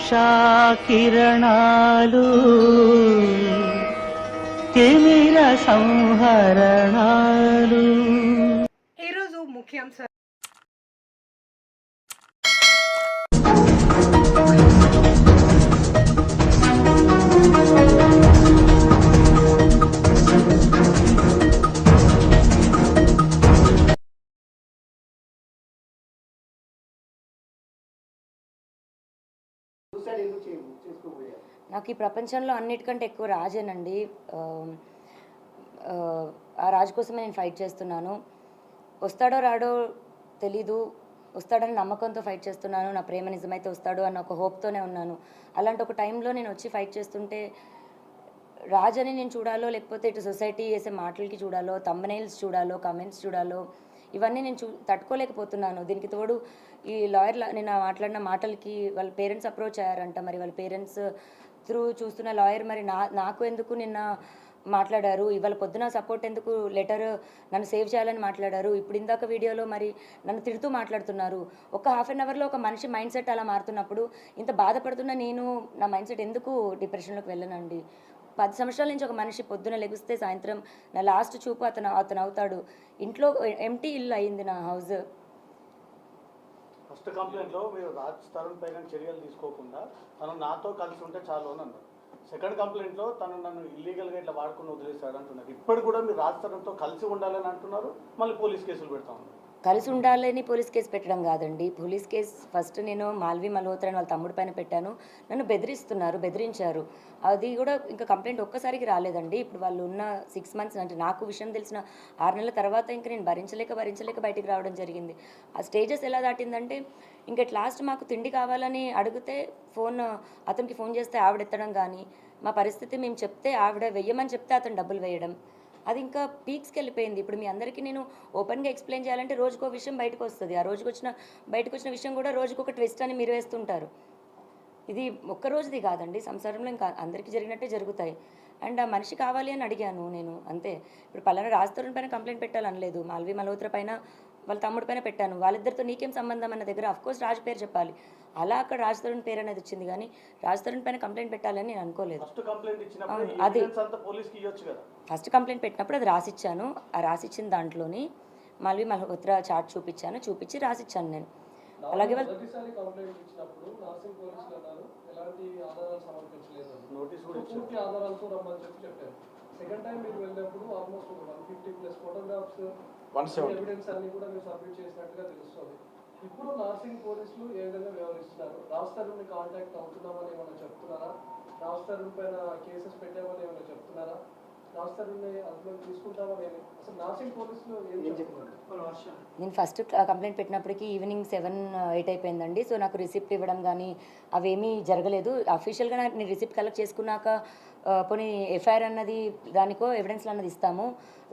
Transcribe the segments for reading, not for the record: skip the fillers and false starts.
ఉషా కిరణాలు తిమిర సంహరణాలు. ఈరోజు ముఖ్యాంశాలు. నాకు ఈ ప్రపంచంలో అన్నిటికంటే ఎక్కువ రాజేనండి. ఆ రాజు కోసమే నేను ఫైట్ చేస్తున్నాను. వస్తాడో రాడో తెలీదు, వస్తాడని నమ్మకంతో ఫైట్ చేస్తున్నాను. నా ప్రేమ నిజమైతే వస్తాడు అన్న ఒక హోప్తోనే ఉన్నాను. అలాంటి ఒక టైంలో నేను వచ్చి ఫైట్ చేస్తుంటే రాజని నేను చూడాలో, లేకపోతే ఇటు సొసైటీ చేసే మాటలకి చూడాలో, థంబ్నెయిల్స్ చూడాలో, కమెంట్స్ చూడాలో, ఇవన్నీ నేను తట్టుకోలేకపోతున్నాను. దీనికి తోడు ఈ లాయర్ నేను మాట్లాడిన మాటలకి వాళ్ళ పేరెంట్స్ అప్రోచ్ అయ్యారంట. మరి వాళ్ళ పేరెంట్స్ త్రూ చూస్తున్న లాయర్ మరి నాకు ఎందుకు నిన్న మాట్లాడారు, ఇవాళ పొద్దున సపోర్ట్ ఎందుకు లెటర్ నన్ను సేవ్ చేయాలని మాట్లాడారు, ఇప్పుడు ఇందాక వీడియోలో మరి నన్ను తిడుతూ మాట్లాడుతున్నారు. ఒక హాఫ్ అన్ అవర్లో ఒక మనిషి మైండ్ సెట్ అలా మారుతున్నప్పుడు ఇంత బాధపడుతున్న నేను నా మైండ్ సెట్ ఎందుకు డిప్రెషన్లోకి వెళ్ళనండి? 10 సంవత్సరాల నుంచి ఒక మనిషి పొద్దున లెగిస్తే సాయంత్రం నా లాస్ట్ చూపు అతను అవుతాడు. ఇంట్లో ఎంటీ ఇల్లు అయింది నా హౌస్. ఫస్ట్ కంప్లైంట్లో మీరు రాజ్ తరుణ్ పైన చర్యలు తీసుకోకుండా తను నాతో కలిసి ఉంటే చాలు అని అన్నారు. సెకండ్ కంప్లైంట్లో తను నన్ను ఇల్లీగల్గా ఇట్లా వాడుకుని వదిలేశాడు అంటున్నారు. ఇప్పుడు కూడా మీరు రాజ్ తరుణ్తో కలిసి ఉండాలని అంటున్నారు, మళ్ళీ పోలీస్ కేసులు పెడతా ఉన్నారు. కలిసి ఉండాలని పోలీస్ కేసు పెట్టడం కాదండి. పోలీస్ కేసు ఫస్ట్ నేను మాల్వి మల్హోత్రా అని వాళ్ళ తమ్ముడి పైన పెట్టాను. నన్ను బెదిరించారు. అది కూడా ఇంకా కంప్లైంట్ ఒక్కసారికి రాలేదండి. ఇప్పుడు వాళ్ళు ఉన్న 6 మంత్స్ అంటే నాకు విషయం తెలిసిన 6 నెలల తర్వాత ఇంకా నేను భరించలేక బయటికి రావడం జరిగింది. ఆ స్టేజెస్ ఎలా దాటిందంటే ఇంకా లాస్ట్ మాకు తిండి కావాలని అడిగితే అతనికి ఫోన్ చేస్తే ఆవిడ ఎత్తడం కానీ, మా పరిస్థితి మేము చెప్తే ఆవిడ వెయ్యమని చెప్తే అతను డబ్బులు వేయడం, అది ఇంకా పీక్స్కి వెళ్ళిపోయింది. ఇప్పుడు మీ అందరికీ నేను ఓపెన్గా ఎక్స్ప్లెయిన్ చేయాలంటే రోజుకో విషయం బయటకు వస్తుంది. ఆ బయటకు వచ్చిన విషయం కూడా రోజుకొక ట్విస్ట్ అని మీరు వేస్తుంటారు. ఇది ఒక్క రోజుది కాదండి, సంసారంలో ఇంకా అందరికీ జరిగినట్టే జరుగుతాయి. అండ్ ఆ మనిషి కావాలి అని అడిగాను నేను, అంతే. ఇప్పుడు పలానా రాజ్ తరుణ్ పైన కంప్లైంట్ పెట్టాలనలేదు, మాల్వి మల్హోత్రా పైన వాళ్ళ తమ్ముడి పైన పెట్టాను. వాళ్ళిద్దరితో నీకేం సంబంధం అన్న దగ్గర అఫ్కోర్స్ రాజ్ పేరు చెప్పాలి. అలా అక్కడ రాజ్ తరుణ్ పేరు అనేది వచ్చింది, కానీ రాజ్ తరుణ్ పైన కంప్లైంట్ పెట్టాలని నేను అనుకోలేదు. అది ఫస్ట్ కంప్లైంట్ పెట్టినప్పుడు అది రాసిచ్చాను. ఆ రాసిచ్చిన దాంట్లోని మాల్వి మల్హోత్రా చార్ట్ చూపించి రాసిచ్చాను నేను. అలాగే సెకండ్ టైం మీరు వెళ్ళినప్పుడు ఆల్మోస్ట్ 150+ ఫోటోగ్రాఫ్స్ ఎవిడెన్స్ అన్ని కూడా మీరు సబ్మిట్ చేసినట్టుగా తెలుస్తుంది. ఇప్పుడు నార్సింగ్ పోలీసులు ఏ విధంగా వ్యవహరిస్తున్నారు? రాజ్ తరుణ్ని కాంటాక్ట్ అవుతున్నామని ఏమైనా చెప్తున్నారా? రాజ్ తరుణ్ పైన కేసెస్ పెట్టామని ఏమైనా చెప్తున్నారా? రాజ్ తరుణ్ని అదుపులోకి తీసుకుంటామని అసలు నార్సింగ్ పోలీసులు ఏం చెప్తున్నారు? నేను ఫస్ట్ కంప్లైంట్ పెట్టినప్పటికీ ఈవినింగ్ 7-8 అయిపోయిందండి. సో నాకు రిసిప్ట్ ఇవ్వడం కానీ అవేమీ జరగలేదు. అఫీషియల్గా నేను రిసిప్ట్ కలెక్ట్ చేసుకున్నాక పోనీ ఎఫ్ఐఆర్ అన్నది దానికో ఎవిడెన్స్లు అన్నది ఇస్తాము.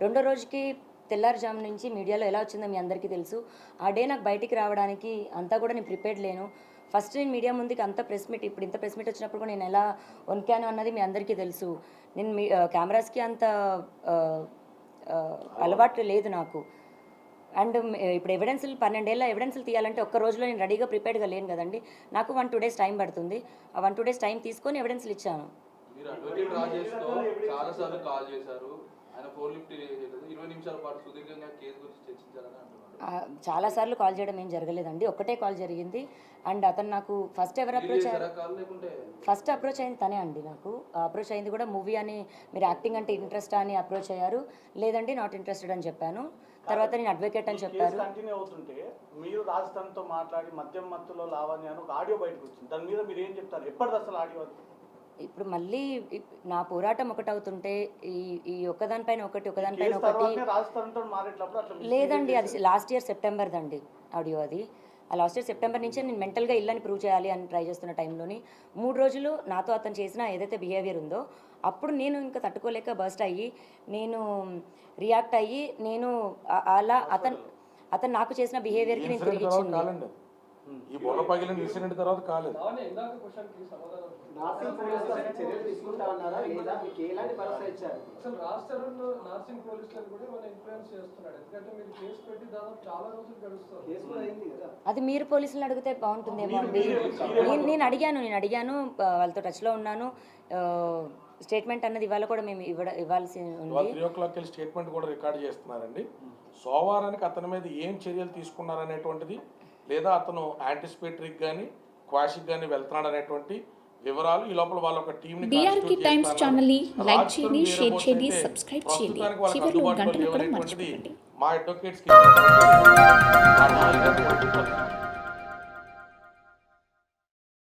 రెండో రోజుకి తెల్లారుజాము నుంచి మీడియాలో ఎలా వచ్చిందో మీ అందరికీ తెలుసు. ఆ డే నాకు బయటికి రావడానికి అంతా కూడా నేను ప్రిపేర్డ్ లేను. ఫస్ట్ నేను మీడియా ముందుకి అంత ప్రెస్ మీట్, ఇప్పుడు ఇంత ప్రెస్ మీట్ వచ్చినప్పుడు కూడా నేను ఎలా వణికాను అన్నది మీ అందరికీ తెలుసు. నేను కెమెరాస్కి అంత అలవాటు లేదు నాకు. అండ్ ఇప్పుడు ఎవిడెన్స్లు 12 ఏళ్ళ ఎవిడెన్స్లు తీయాలంటే ఒక్క రోజులో నేను రెడీగా ప్రిపేర్డ్గా లేను కదండి. నాకు 1-2 డేస్ టైం పడుతుంది. ఆ 1-2 డేస్ టైం తీసుకొని ఎవిడెన్స్లు ఇచ్చాను. చాలాసార్లు కాల్ చేయడం ఏం జరగలేదండి, ఒక్కటే కాల్ జరిగింది. అండ్ అతను నాకు ఫస్ట్ అప్రోచ్ అయింది తనే అండి. నాకు అప్రోచ్ అయింది కూడా మూవీ అని, మీరు యాక్టింగ్ అంటే ఇంట్రెస్ట్ అని అప్రోచ్ అయ్యారు. లేదండి నాట్ ఇంట్రెస్టెడ్ అని చెప్పాను. తర్వాత నేను అడ్వకేట్ అని చెప్పారు. కంటిన్యూ అవుతుంటే మీరు రాజస్థాన్తో మాట్లాడి మధ్యలో లావణ్య అని ఒక ఆడియో బయటకు వచ్చింది. దాని మీద మీరు ఏం చెప్తారు? ఎప్పటిది అసలు ఆడియో? ఇప్పుడు మళ్ళీ నా పోరాటం ఒకటవుతుంటే ఈ ఒకదానిపైన ఒకటి లేదండి. అది లాస్ట్ ఇయర్ సెప్టెంబర్ దండి ఆడియో. అది ఆ లాస్ట్ ఇయర్ సెప్టెంబర్ నుంచే నేను మెంటల్గా ఇల్లని ప్రూవ్ చేయాలి అని ట్రై చేస్తున్న టైంలోని 3 రోజులు నాతో అతను చేసిన ఏదైతే బిహేవియర్ ఉందో అప్పుడు నేను ఇంకా తట్టుకోలేక బర్స్ట్ అయ్యి నేను రియాక్ట్ అయ్యి నేను అలా అతను నాకు చేసిన బిహేవియర్కి నేను తిరిగి ఇచ్చింది. ఈ బుర్ర పగిలిన ఇన్సిడెంట్ తర్వాత కాలేదు. నానే ఇందాక క్వశ్చన్కి సమాధానం నార్సింగ్ పోలీసులు అసలు చర్యలు తీసుకుంటా ఉన్నారా లేదా మీకు ఎలాంటి భరోసా ఇచ్చారు? అసలు రాజ్ తరుణ్ నార్సింగ్ పోలీసులను కూడా ఏమైనా ఇన్ఫ్లుయెన్స్ చేస్తున్నాడు, ఎందుకంటే మీరు కేసు పెట్టి దాదాపు చాలా రోజులు గడుస్తుంది. కేసు కూడా అయింది కదా. అది మీరు పోలీసులను అడిగితే బాగుంటుందేమో అండి. నేను అడిగాను వాళ్ళతో టచ్లో ఉన్నాను. స్టేట్మెంట్ అన్నది ఇవాళ కూడా మేము ఇవ్వాల్సి ఉంది. 3 o'clock స్టేట్మెంట్ కూడా రికార్డ్ చేస్తున్నారండి. సోమవారానికి అతని మీద ఏం చర్యలు తీసుకున్నారనేటువంటిది, లేదా అతను యాంటిసిపేటరీకి కానీ క్వాషిక్ కానీ వెళ్తున్నాడు అనేటువంటి వివరాలు ఈ లోపల వాళ్ళ ఒక టీంని BRK టైమ్స్ ఛానల్ ని లైక్ చేయండి, షేర్ చేయండి, సబ్స్క్రైబ్ చేయండి. చివరిలో గంటను కూడా మర్చిపోకండి. మా అడ్వకేట్స్కి